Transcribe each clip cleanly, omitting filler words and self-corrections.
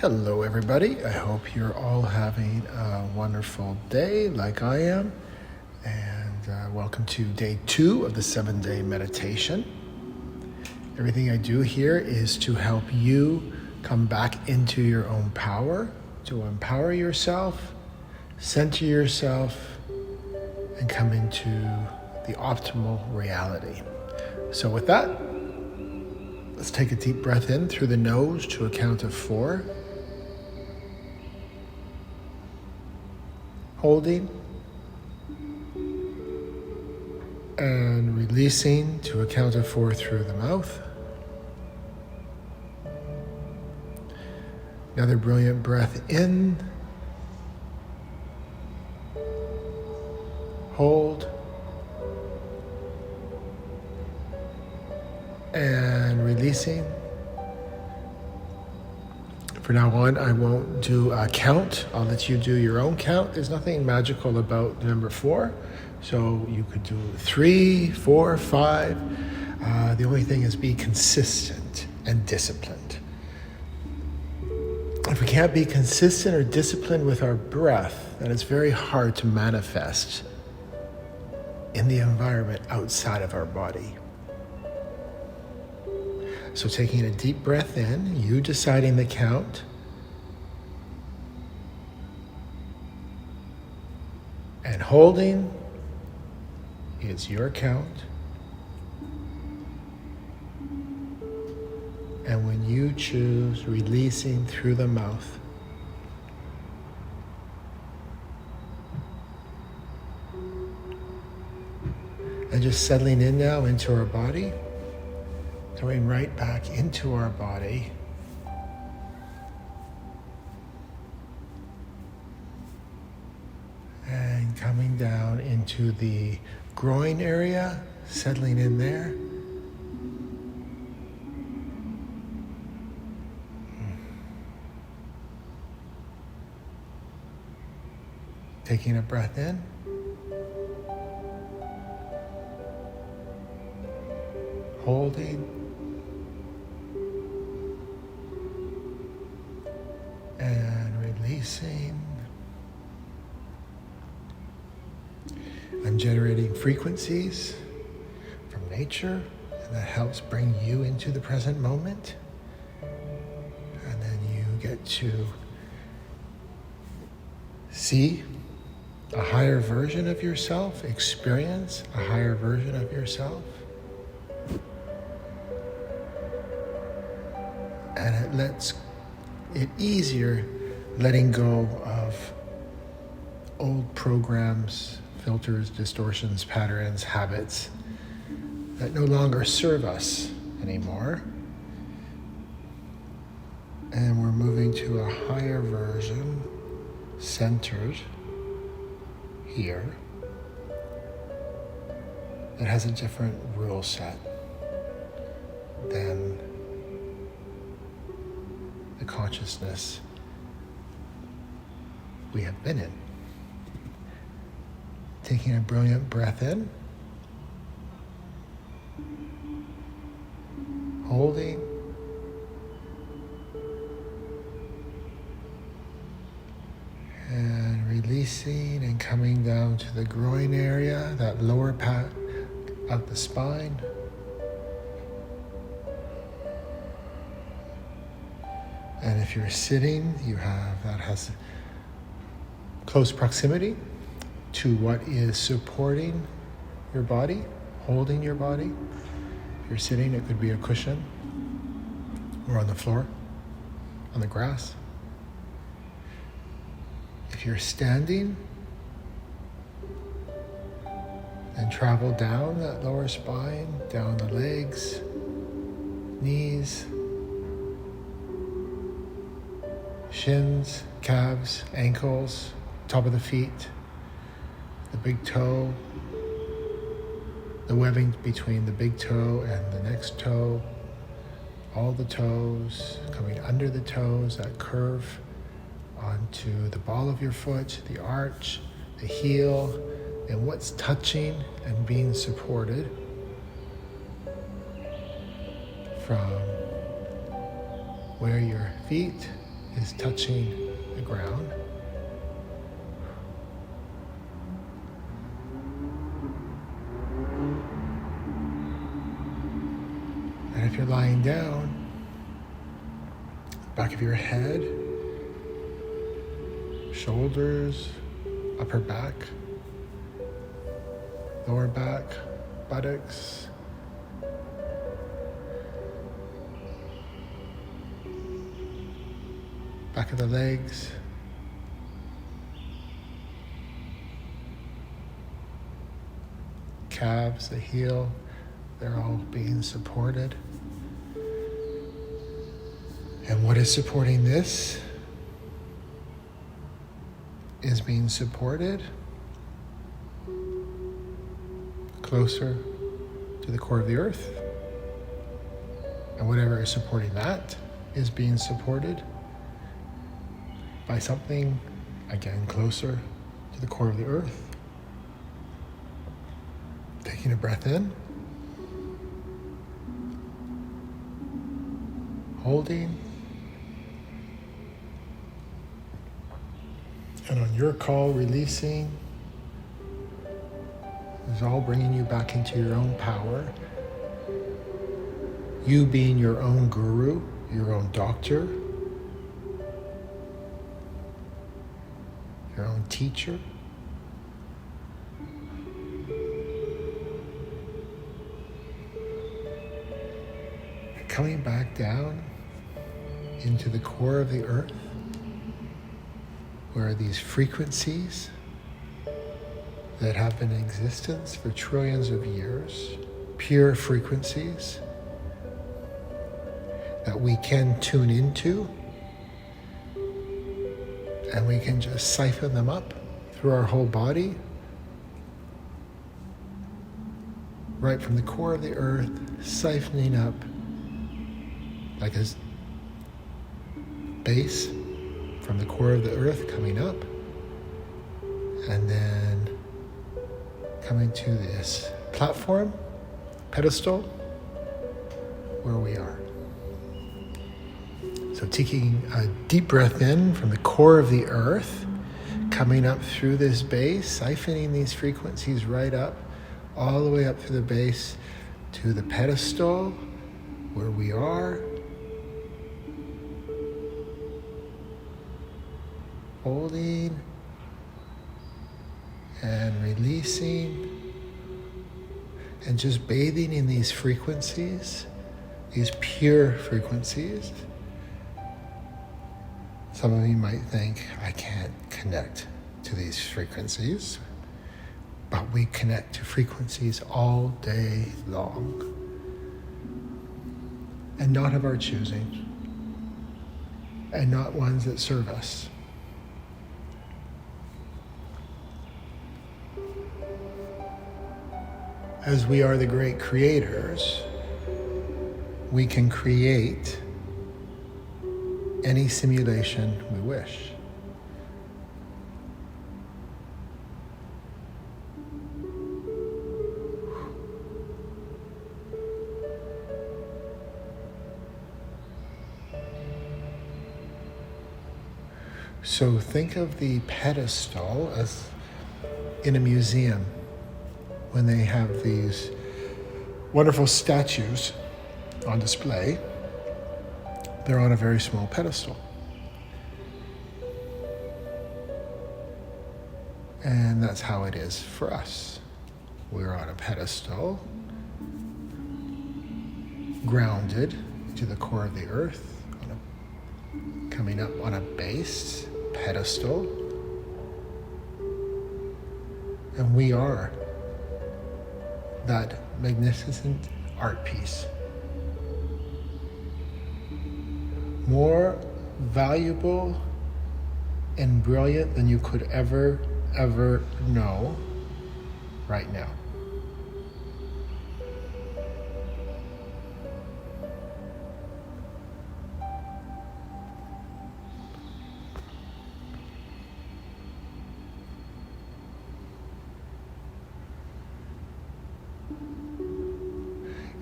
Hello everybody, I hope you're all having a wonderful day like I am, and welcome to day 2 of the 7-day meditation. Everything I do here is to help you come back into your own power, to empower yourself, center yourself, and come into the optimal reality. So with that, let's take a deep breath in through the nose to a count of 4. Holding and releasing to a count of 4 through the mouth. Another brilliant breath in. Hold. And releasing. From now on, I won't do a count. I'll let you do your own count. There's nothing magical about number 4. So you could do 3, 4, 5. The only thing is be consistent and disciplined. If we can't be consistent or disciplined with our breath, then it's very hard to manifest in the environment outside of our body. So taking a deep breath in, you deciding the count, and holding is your count. And when you choose, releasing through the mouth. And just settling in now into our body. Coming right back into our body. And coming down into the groin area, settling in there. Taking a breath in. Holding. And releasing. I'm generating frequencies from nature, and that helps bring you into the present moment. And then you get to see a higher version of yourself, experience a higher version of yourself. And it lets it easier letting go of old programs, filters, distortions, patterns, habits that no longer serve us anymore. And we're moving to a higher version, centered here, that has a different rule set than the consciousness we have been in. Taking a brilliant breath in, holding, and releasing and coming down to the groin area, that lower part of the spine. And if you're sitting, that has close proximity to what is supporting your body, holding your body. If you're sitting, it could be a cushion or on the floor, on the grass. If you're standing, then travel down that lower spine, down the legs, knees, shins, calves, ankles, top of the feet, the big toe, the webbing between the big toe and the next toe, all the toes, coming under the toes, that curve onto the ball of your foot, the arch, the heel, and what's touching and being supported from where your feet is touching the ground. And if you're lying down, back of your head, shoulders, upper back, lower back, buttocks, back of the legs, calves, the heel, they're all being supported. And what is supporting this is being supported closer to the core of the earth. And whatever is supporting that is being supported by something, again, closer to the core of the earth. Taking a breath in. Holding. And on your call, releasing. It's all bringing you back into your own power. You being your own guru, your own doctor, your own teacher. Coming back down into the core of the earth, where these frequencies that have been in existence for trillions of years, pure frequencies that we can tune into, and we can just siphon them up through our whole body, right from the core of the earth, siphoning up like a base from the core of the earth coming up, and then coming to this platform, pedestal, where we are. So taking a deep breath in from the core of the earth, coming up through this base, siphoning these frequencies right up, all the way up through the base to the pedestal, where we are. Holding and releasing, and just bathing in these frequencies, these pure frequencies. Some of you might think, I can't connect to these frequencies, but we connect to frequencies all day long, and not of our choosing, and not ones that serve us. As we are the great creators, we can create any simulation we wish. So think of the pedestal as in a museum, when they have these wonderful statues on display. They're on a very small pedestal. And that's how it is for us. We're on a pedestal, grounded to the core of the earth, coming up on a base pedestal. And we are that magnificent art piece. More valuable and brilliant than you could ever know right now.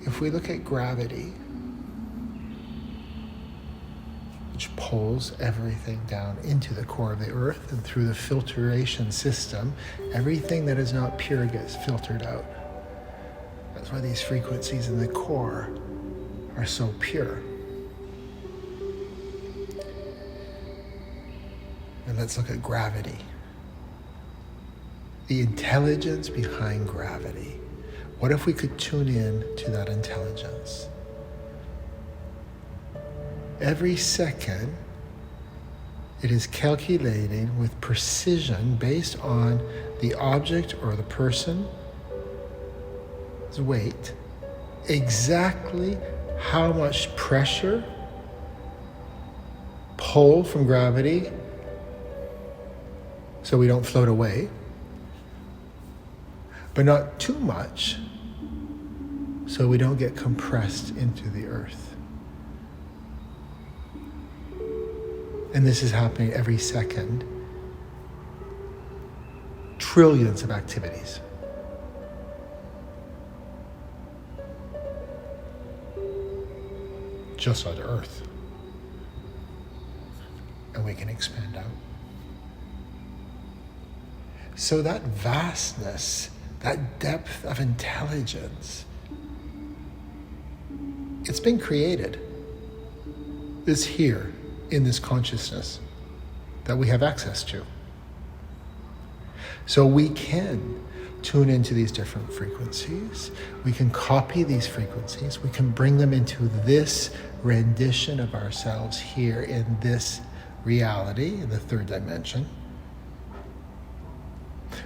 If we look at gravity, which pulls everything down into the core of the earth, and through the filtration system, everything that is not pure gets filtered out. That's why these frequencies in the core are so pure. And let's look at gravity. The intelligence behind gravity. What if we could tune in to that intelligence? Every second, it is calculating with precision based on the object or the person's weight, exactly how much pressure, pull from gravity, so we don't float away, but not too much, so we don't get compressed into the earth. And this is happening every second. Trillions of activities. Just on Earth. And we can expand out. So that vastness, that depth of intelligence, it's been created. It's here in this consciousness that we have access to. So we can tune into these different frequencies. We can copy these frequencies. We can bring them into this rendition of ourselves here in this reality, in the third dimension.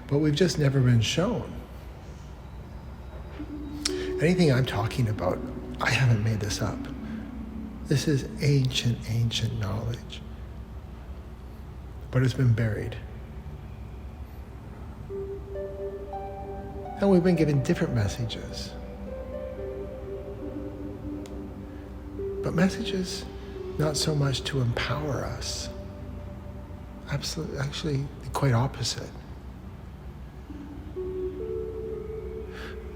But we've just never been shown. Anything I'm talking about, I haven't made this up. This is ancient knowledge. But it's been buried. And we've been given different messages. But messages not so much to empower us. Absolutely, actually, quite opposite.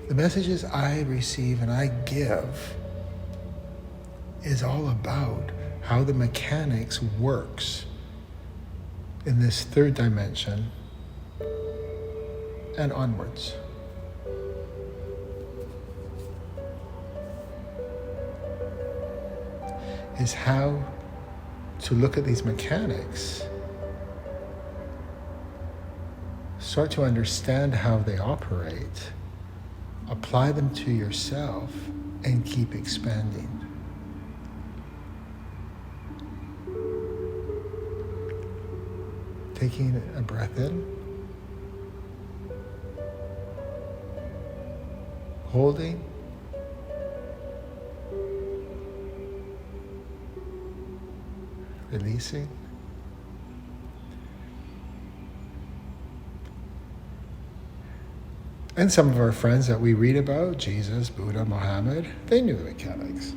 The messages I receive and I give is all about how the mechanics works in this third dimension and onwards. Is how to look at these mechanics, start to understand how they operate, apply them to yourself, and keep expanding. Taking a breath in, holding, releasing, and some of our friends that we read about, Jesus, Buddha, Muhammad, they knew the mechanics.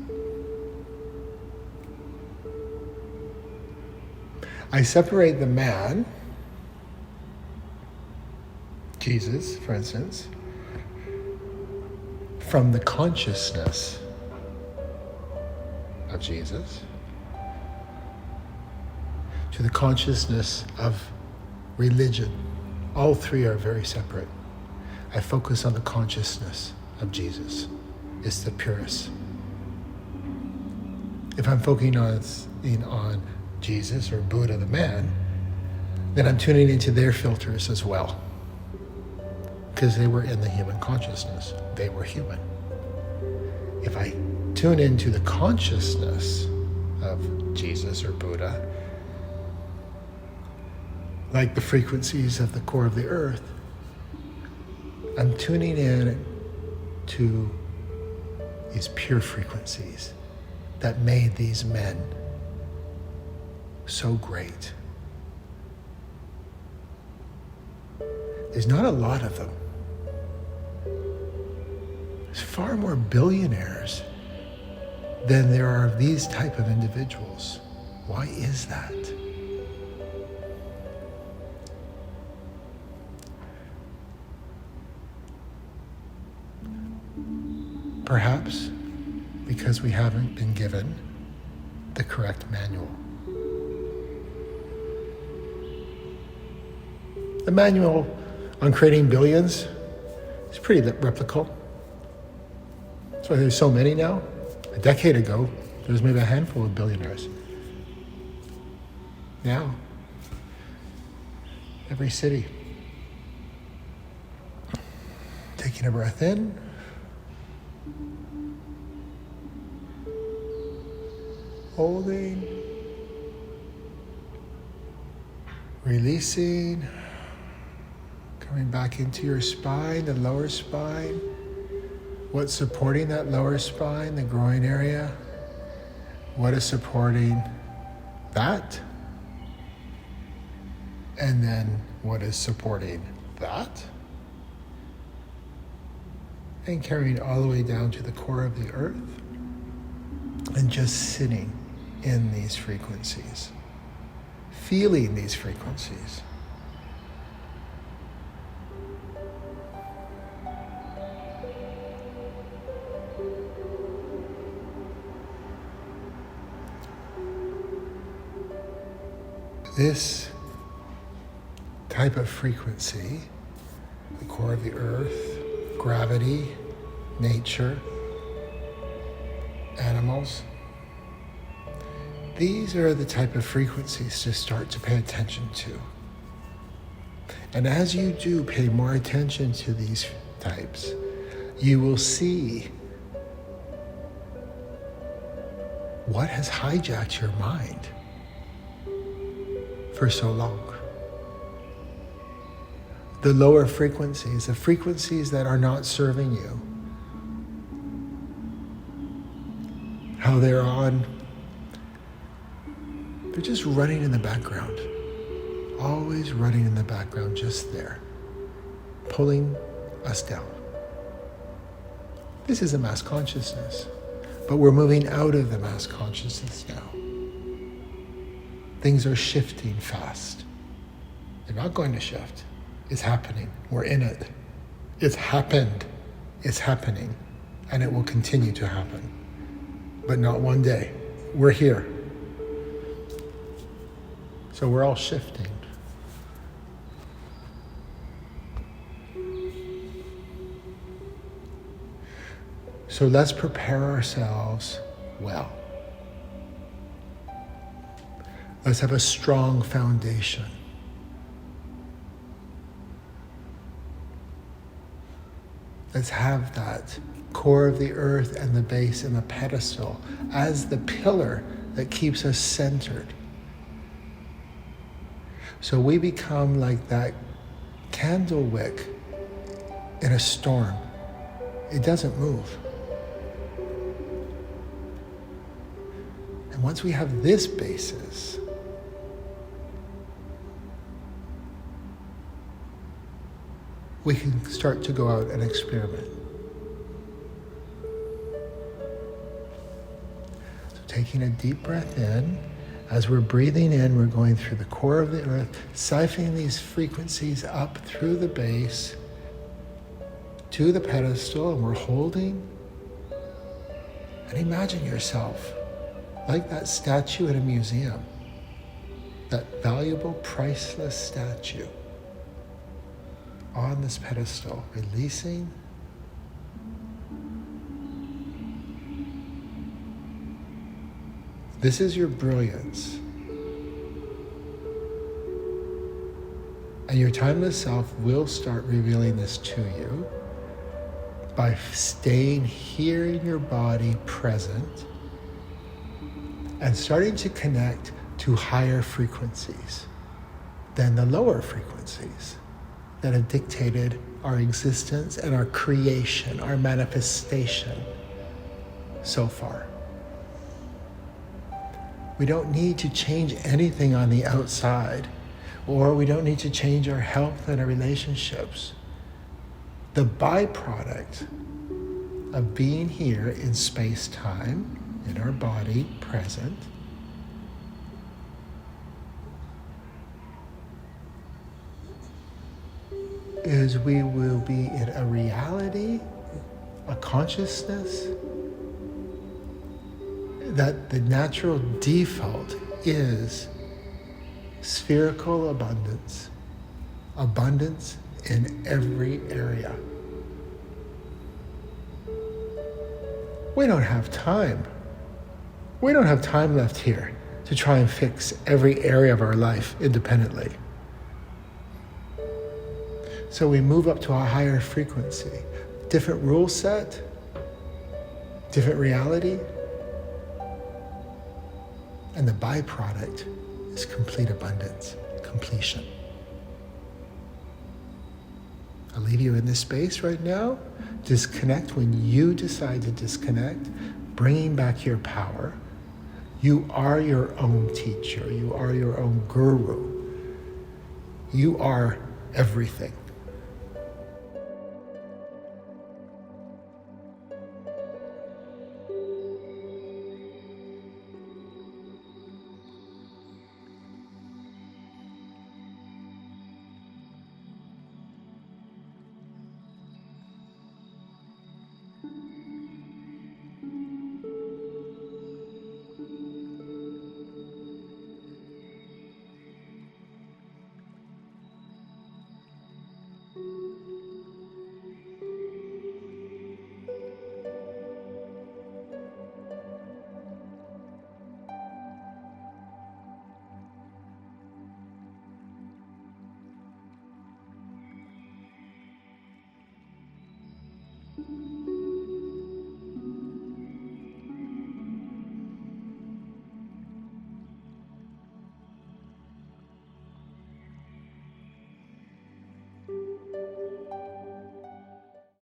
I separate the man, Jesus, for instance, from the consciousness of Jesus to the consciousness of religion. All three are very separate. I focus on the consciousness of Jesus. It's the purest. If I'm focusing on Jesus or Buddha the man, then I'm tuning into their filters as well. Because they were in the human consciousness. They were human. If I tune into the consciousness of Jesus or Buddha, like the frequencies of the core of the earth, I'm tuning in to these pure frequencies that made these men so great. There's not a lot of them. There's far more billionaires than there are of these type of individuals. Why is that? Perhaps because we haven't been given the correct manual. The manual on creating billions is pretty replicable. That's why there's so many now. A decade ago, there was maybe a handful of billionaires. Now, every city. Taking a breath in. Holding. Releasing. Coming back into your spine, the lower spine. What's supporting that lower spine, the groin area? What is supporting that? And then what is supporting that? And carrying all the way down to the core of the earth. And just sitting in these frequencies. Feeling these frequencies. This type of frequency, the core of the earth, gravity, nature, animals, these are the type of frequencies to start to pay attention to. And as you do pay more attention to these types, you will see what has hijacked your mind for so long. The lower frequencies, the frequencies that are not serving you, how they're just running in the background, always running in the background, just there, pulling us down. This is a mass consciousness, but we're moving out of the mass consciousness now. Things are shifting fast. They're not going to shift. It's happening. We're in it. It's happened. It's happening. And it will continue to happen. But not one day. We're here. So we're all shifting. So let's prepare ourselves well. Let's have a strong foundation. Let's have that core of the earth and the base and the pedestal as the pillar that keeps us centered. So we become like that candle wick in a storm. It doesn't move. And once we have this basis, we can start to go out and experiment. So taking a deep breath in, as we're breathing in, we're going through the core of the earth, siphoning these frequencies up through the base to the pedestal, and we're holding. And imagine yourself like that statue in a museum, that valuable, priceless statue on this pedestal, releasing. This is your brilliance. And your timeless self will start revealing this to you by staying here in your body present and starting to connect to higher frequencies than the lower frequencies that have dictated our existence and our creation, our manifestation so far. We don't need to change anything on the outside, or we don't need to change our health and our relationships. The byproduct of being here in space-time, in our body, present, is we will be in a reality, a consciousness, that the natural default is spherical abundance, abundance in every area. We don't have time. We don't have time left here to try and fix every area of our life independently. So we move up to a higher frequency, different rule set, different reality, and the byproduct is complete abundance, completion. I'll leave you in this space right now. Disconnect when you decide to disconnect, bringing back your power. You are your own teacher. You are your own guru. You are everything.